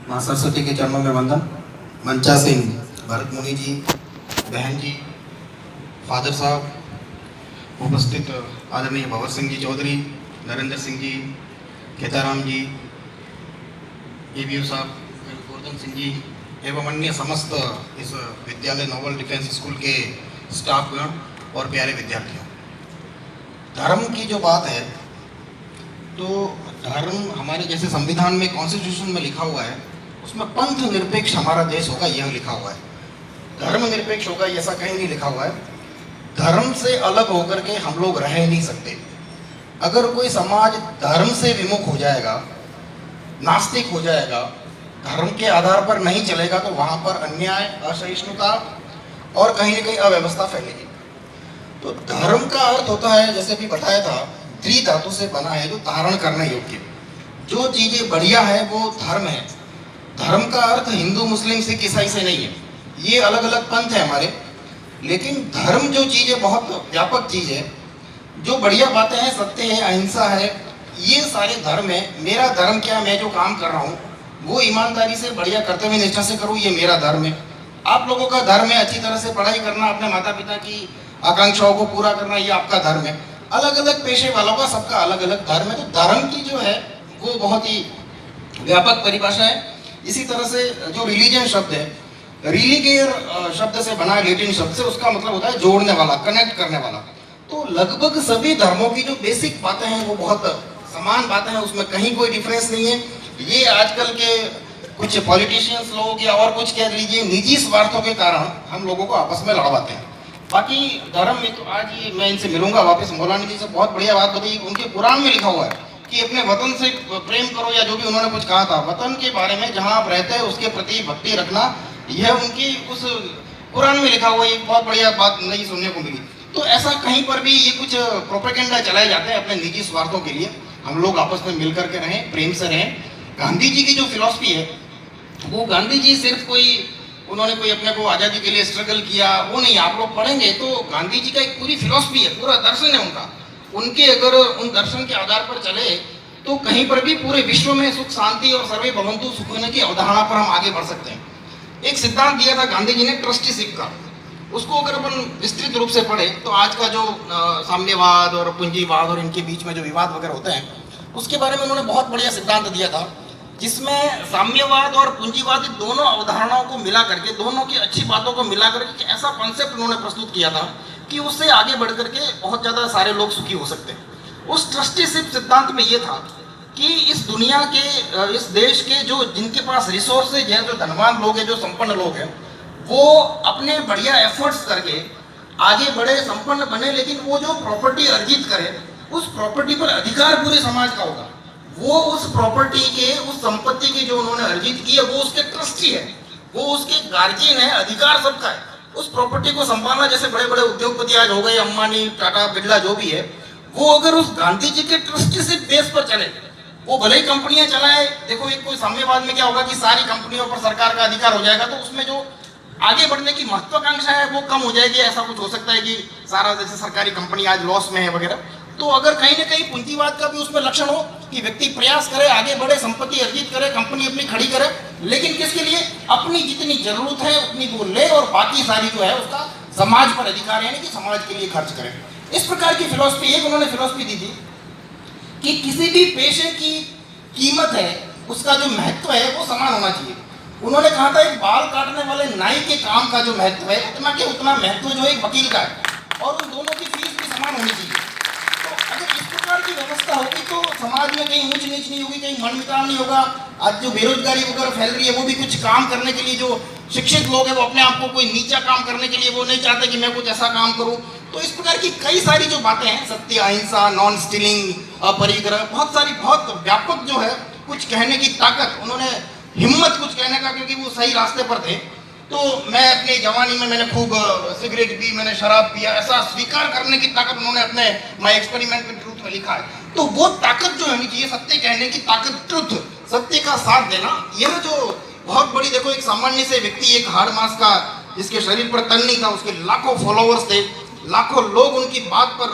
माँ सरस्वती के चरणों में वंदन। मंचा सिंह, भरत मुनि जी, बहन जी, फादर साहब, उपस्थित आदरणीय भवर सिंह जी चौधरी, नरेंद्र सिंह जी, केताराम जी, EBO साहब, गोवर्धन सिंह जी एवं अन्य समस्त इस विद्यालय नोबल डिफेंस स्कूल के स्टाफगण और प्यारे विद्यार्थियों, धर्म की जो बात है तो धर्म हमारे जैसे संविधान में, कॉन्स्टिट्यूशन में लिखा हुआ है, उसमें पंथ निरपेक्ष हमारा देश होगा यह लिखा हुआ है। धर्म निरपेक्ष होगा ऐसा कहीं नहीं लिखा हुआ है। धर्म से अलग होकर के हम लोग रह नहीं सकते। अगर कोई समाज धर्म से विमुख हो जाएगा, नास्तिक हो जाएगा, धर्म के आधार पर नहीं चलेगा, तो वहां पर अन्याय, असहिष्णुता और कहीं न कहीं अव्यवस्था फैलेगी। तो धर्म का अर्थ होता है, जैसे भी बताया था, त्रिधातु से बना है, जो धारण करने योग्य। जो चीजें बढ़िया है वो धर्म है। धर्म का अर्थ हिंदू, मुस्लिम, सिख, ईसाई से नहीं है। ये अलग अलग पंथ है हमारे, लेकिन धर्म जो चीज है बहुत व्यापक चीज है। जो बढ़िया बातें हैं, सत्य है, अहिंसा है, ये सारे धर्म है। मेरा धर्म क्या, मैं जो काम कर रहा हूँ वो ईमानदारी से, बढ़िया कर्तव्य निष्ठा से करूँ, ये मेरा धर्म है। आप लोगों का धर्म है अच्छी तरह से पढ़ाई करना, अपने माता पिता की आकांक्षाओं को पूरा करना, ये आपका धर्म है। अलग अलग पेशे वालों का सबका अलग अलग धर्म है। तो धर्म की जो है वो बहुत ही व्यापक परिभाषा है। इसी तरह से जो रिलीजन शब्द है, रिलीगियर शब्द से बना है, लैटिन शब्द से, उसका मतलब होता है जोड़ने वाला, कनेक्ट करने वाला। तो लगभग सभी धर्मों की जो बेसिक बातें हैं वो बहुत समान बातें हैं, उसमें कहीं कोई डिफरेंस नहीं है। ये आजकल के कुछ पॉलिटिशियंस लोग या और कुछ कह लीजिए निजी स्वार्थों के कारण हम लोगों को आपस में लड़वाते हैं। बाकी धर्म में तो आज ही मैं इनसे मिलूंगा वापस, मौलाना जी से बहुत बढ़िया बात बताई। उनके कुरान में लिखा हुआ है कि अपने वतन से प्रेम करो, या जो भी उन्होंने कुछ कहा था वतन के बारे में, जहां आप रहते हैं उसके प्रति भक्ति रखना, यह उनकी उस कुरान में लिखा हुआ। एक बहुत बढ़िया बात नई सुनने को मिली। तो ऐसा कहीं पर भी ये कुछ प्रोपेगेंडा चलाए जाते हैं अपने निजी स्वार्थों के लिए। हम लोग आपस में मिलकर के रहें, प्रेम से रहें। गांधी जी की जो फिलॉसफी है वो, गांधी जी सिर्फ कोई, उन्होंने कोई अपने को आज़ादी के लिए स्ट्रगल किया वो नहीं। आप लोग पढ़ेंगे तो गांधी जी का एक पूरी फिलॉसफी है, पूरा दर्शन है उनका। उनके अगर उन दर्शन के आधार पर चले तो कहीं पर भी पूरे विश्व में सुख, शांति और सर्वे भवन्तु सुखिनः की अवधारणा पर हम आगे बढ़ सकते हैं। एक सिद्धांत दिया था गांधी जी ने ट्रस्टीशिप का, उसको अगर अपन विस्तृत रूप से पढ़े तो आज का जो साम्यवाद और पूंजीवाद और इनके बीच में जो विवाद वगैरह होते हैं, उसके बारे में उन्होंने बहुत बढ़िया सिद्धांत दिया था, जिसमें साम्यवाद और पूंजीवाद दोनों अवधारणाओं को मिला करके, दोनों की अच्छी बातों को मिला करके ऐसा कॉन्सेप्ट उन्होंने प्रस्तुत किया था कि उससे आगे बढ़ करके बहुत ज़्यादा सारे लोग सुखी हो सकते हैं। उस ट्रस्टीशिप सिद्धांत में ये था कि इस दुनिया के, इस देश के जो, जिनके पास रिसोर्सेज हैं, जो धनवान लोग हैं, जो संपन्न लोग हैं, वो अपने बढ़िया एफर्ट्स करके आगे बढ़े, संपन्न बने, लेकिन वो जो प्रॉपर्टी अर्जित करे उस प्रॉपर्टी पर अधिकार पूरे समाज का होगा। वो उस प्रॉपर्टी के, उस संपत्ति की जो उन्होंने अर्जित की है, वो उसके ट्रस्टी है, वो उसके गार्जियन है, अधिकार सबका है उस प्रॉपर्टी को संभालना। जैसे बड़े बड़े उद्योगपति आज हो गए, अंबानी, टाटा, बिरला, जो भी है, वो अगर उस गांधी जी के ट्रस्टीशिप बेस पर चले, वो भले ही कंपनियां चलाए। देखो एक कोई साम्यवाद में क्या होगा कि सारी कंपनियों पर सरकार का अधिकार हो जाएगा, तो उसमें जो आगे बढ़ने की महत्वाकांक्षा है वो कम हो जाएगी। ऐसा कुछ हो सकता है कि सारा जैसे सरकारी कंपनी आज लॉस में है वगैरह। तो अगर कहीं ना कहीं पूंजीवाद का भी उसमें लक्षण हो कि व्यक्ति प्रयास करे, आगे बढ़े, संपत्ति अर्जित करे, कंपनी अपनी खड़ी करे, लेकिन किसके लिए, अपनी जितनी जरूरत है उतनी वो ले, और बाकी सारी जो है उसका समाज पर अधिकार है, यानी कि समाज के लिए खर्च करे। इस प्रकार की फिलॉसफी, एक उन्होंने फिलॉसफी दी थी कि किसी भी पेशे की कीमत है, उसका जो महत्व है वो समान होना चाहिए। उन्होंने कहा था एक बाल काटने वाले नाई के काम का जो महत्व है उतना के उतना महत्व जो एक वकील का है, और उन दोनों की फीस भी समान होनी चाहिए। तो अगर इस प्रकार की व्यवस्था होगी तो समाज में कहीं ऊंच नीच नहीं होगी, कहीं मनमुटाव नहीं होगा। आज जो बेरोजगारी वगैरह फैल रही है वो भी कुछ काम करने के लिए, जो शिक्षित लोग हैं वो अपने आप को कोई नीचा काम करने के लिए वो नहीं चाहते कि मैं कुछ ऐसा काम करूं। तो इस प्रकार की कई सारी जो बातें हैं, सत्य, अहिंसा, नॉन स्टीलिंग, अपरिग्रह, बहुत सारी, बहुत व्यापक जो है कुछ कहने की ताकत, उन्होंने हिम्मत कुछ कहने का, क्योंकि वो सही रास्ते पर थे। तो मैं अपनी जवानी में मैंने खूब सिगरेट पी, मैंने शराब पिया, ऐसा स्वीकार करने की ताकत उन्होंने अपने माय एक्सपेरिमेंट विद ट्रूथ में लिखा है। तो वो ताकत जो होनी चाहिए, सत्य कहने की ताकत, ट्रुथ, सत्य का साथ देना, यह जो बहुत बड़ी, देखो एक सामान्य से व्यक्ति, एक हाड़ मास का, जिसके शरीर पर तन नहीं था, उसके लाखों फॉलोअर्स थे, लाखों लोग उनकी बात पर,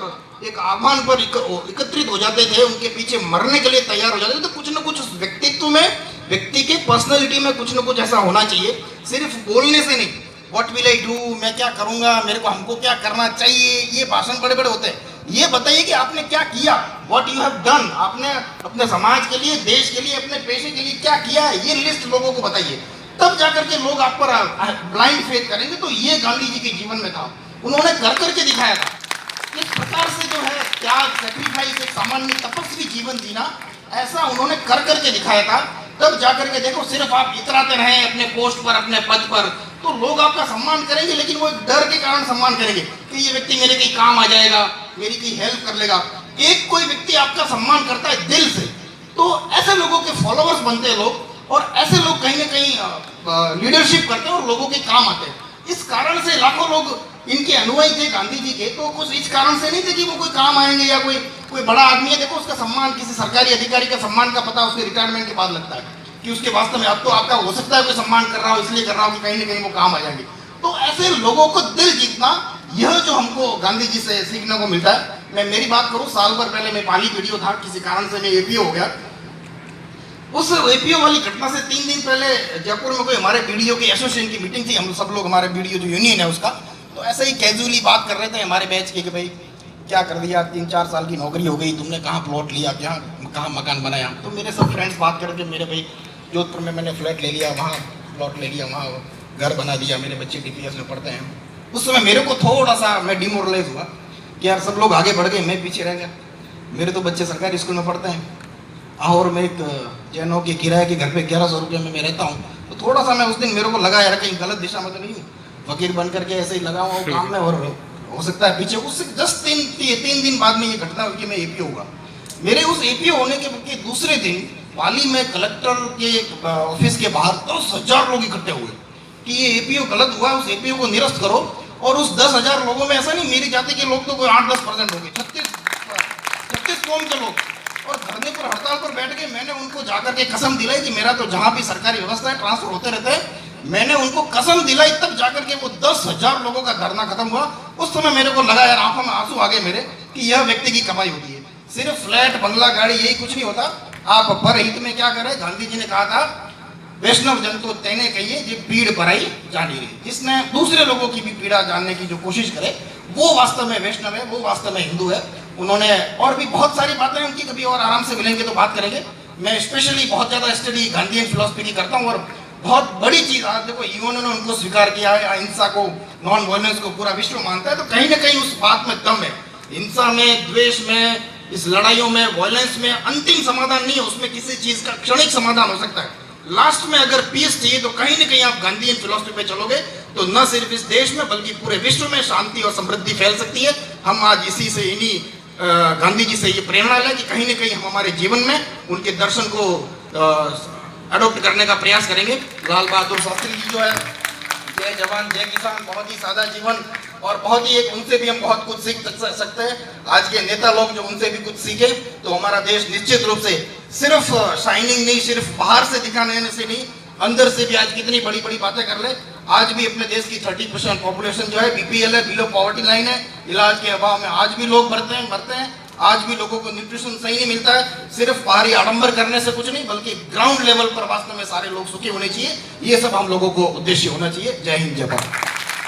एक आह्वान पर एकत्रित हो जाते थे, उनके पीछे मरने के लिए तैयार हो जाते थे। तो कुछ न कुछ उस व्यक्तित्व में व्यक्ति के पर्सनैलिटी में कुछ ना कुछ ऐसा होना चाहिए, सिर्फ बोलने से नहीं। व्हाट विल आई डू, मैं क्या करूंगा, मेरे को हमको क्या करना चाहिए, ये भाषण बड़े बड़े होते हैं। ये बताइए कि आपने क्या किया, व्हाट यू हैव डन, आपने अपने समाज के लिए, देश के लिए, अपने पेशे के लिए क्या किया है, ये लिस्ट लोगों को बताइए। तब जाकर के लोग आप पर ब्लाइंड फेथ करेंगे। तो ये गांधी जी के जीवन में था, उन्होंने कर करके दिखाया था। इस प्रकार से जो है त्याग, सेक्रीफाइस, एक सामान्य तपस्वी जीवन जीना, ऐसा उन्होंने कर करके दिखाया था। तब जाकर के देखो, सिर्फ आप इतराते रहें अपने पोस्ट पर, अपने पद पर, तो लोग आपका सम्मान करेंगे, लेकिन वो एक डर के कारण सम्मान करेंगे कि ये व्यक्ति मेरे कहीं काम आ जाएगा, मेरी कहीं हेल्प कर लेगा। एक कोई व्यक्ति आपका सम्मान करता है दिल से, तो ऐसे लोगों के फॉलोअर्स बनते हैं लोग, और ऐसे लोग कहीं ना कहीं लीडरशिप करते हैं और लोगों के काम आते हैं। इस कारण से लाखों लोग इनके अनुयायी थे गांधी जी के। तो कुछ इस कारण से नहीं थे कि वो कोई काम आएंगे या कोई बड़ा आदमी है। देखो, उसका सम्मान किसी सरकारी अधिकारी का सम्मान का पता उसके रिटायरमेंट के बाद लगता है कि उसके वास्तव में अब तो आपका हो सकता है कोई सम्मान कर रहा हो, इसलिए कर रहा हो कि कहीं ना कहीं वो काम आ जाएंगे। तो ऐसे लोगों को दिल जीतना, यह जो हमको गांधी जी से सीखने को मिलता है। मैं मेरी बात करूं, साल भर पहले मैं पाली वीडियो था, किसी कारण से मैं एपीओ हो गया। उस एपीओ वाली घटना से 3 दिन पहले जयपुर में कोई हमारे बीडीओ की एसोसिएशन की मीटिंग थी। हम सब लोग, हमारे बीडीओ जो यूनियन है उसका, तो ऐसे ही कैजुअली बात कर रहे थे हमारे बैच के कि भाई क्या कर दिया, 3-4 साल की नौकरी हो गई, तुमने कहाँ प्लॉट लिया, कहाँ मकान बनाया। तो मेरे सब फ्रेंड्स बात करके, मेरे भाई जोधपुर में मैंने फ्लैट ले लिया, वहाँ प्लॉट ले लिया, वहाँ घर बना दिया, मेरे बच्चे डीपीएस में पढ़ते हैं। उस समय मेरे को थोड़ा सा मैं डिमोरलाइज हुआ कि यार सब लोग आगे बढ़ गए, मैं पीछे रह गया। मेरे तो बच्चे सरकारी स्कूल में पढ़ते हैं और मैं एक जैनों के किराए के घर पे 1100 रुपये में मैं रहता हूँ। तो थोड़ा सा मैं उस दिन, मेरे को लगा यार कहीं गलत दिशा में तो नहीं हूँ, फकीर बन करके ऐसे ही लगा हुआ काम में, और हो सकता है पीछे। उससे जस्ट 3 दिन बाद में ये घटना हुई कि मैं एपीओ हुआ। मेरे उस एपीओ होने के दूसरे दिन पाली में कलेक्टर के ऑफिस के बाहर 10,000 लोग इकट्ठे हुए कि ये एपीओ गलत हुआ, उस एपीओ को निरस्त करो। और उस 10,000 लोगों में ऐसा नहीं, मेरी जाति के लोग तो कोई 8-10% होंगे, 36 कौम के लोग। और धरने पर, हड़ताल पर बैठ के मैंने उनको जाकर के कसम दिलाई कि मेरा तो जहाँ भी सरकारी व्यवस्था है, ट्रांसफर होते रहते हैं, मैंने उनको कसम दिलाई। तब जाकर के वो 10,000 लोगों का धरना खत्म हुआ। उस समय मेरे को लगा यार, आंखों में आंसू आ गए मेरे, कि यह व्यक्ति की कमाई होती है। सिर्फ फ्लैट, बंगला, गाड़ी, यही कुछ नहीं होता। आप परहित में क्या करें। गांधी जी ने कहा था, वैष्णव जन तो तेने कहिए जे पीड़ पराई जानी रही। जिसने दूसरे लोगों की भी पीड़ा जानने की जो कोशिश करे, वो वास्तव में वैष्णव है, वो वास्तव में हिंदू है। उन्होंने और भी बहुत सारी बातें उनकी, कभी और आराम से मिलेंगे तो बात करेंगे। मैं स्पेशली बहुत ज़्यादा स्टडी गांधीयन फिलॉसफी की करता हूँ, और बहुत बड़ी चीज़ आज देखो, यूएन ने उनको स्वीकार किया है, अहिंसा को, नॉन वायलेंस को पूरा विश्व मानता है। तो कहीं ना कहीं उस बात में दम है। हिंसा में, द्वेष में, इस लड़ाइयों में, वायलेंस में अंतिम समाधान नहीं है, उसमें किसी चीज़ का क्षणिक समाधान हो सकता है। लास्ट में अगर पीस चाहिए तो कहीं ना कहीं आप गांधीयन फिलॉसफी पे चलोगे तो न सिर्फ इस देश में बल्कि पूरे विश्व में शांति और समृद्धि फैल सकती है। हम आज इसी से, इन्हीं गांधी जी से ये प्रेरणा लें कि कहीं ना कहीं हम हमारे जीवन में उनके दर्शन को अडॉप्ट करने का प्रयास करेंगे। लाल बहादुर शास्त्री जी जो है, जय जवान जय किसान, बहुत ही सादा जीवन, और बहुत ही एक, उनसे भी हम बहुत कुछ सीख सकते हैं। आज के नेता लोग जो उनसे भी कुछ सीखे तो हमारा देश निश्चित रूप से सिर्फ शाइनिंग नहीं, सिर्फ बाहर से दिखाने से नहीं, अंदर से भी आज कितनी बड़ी बड़ी बातें कर ले। आज भी अपने देश की 30% पॉपुलेशन जो है बीपीएल है, बिलो पॉवर्टी लाइन है। इलाज के अभाव में आज भी लोग मरते हैं। आज भी लोगों को न्यूट्रिशन सही नहीं मिलता है। सिर्फ बाहरी आडंबर करने से कुछ नहीं, बल्कि ग्राउंड लेवल पर वास्तव में सारे लोग सुखी होने चाहिए। ये सब हम लोगों को उद्देश्य होना चाहिए। जय हिंद, जय भारत।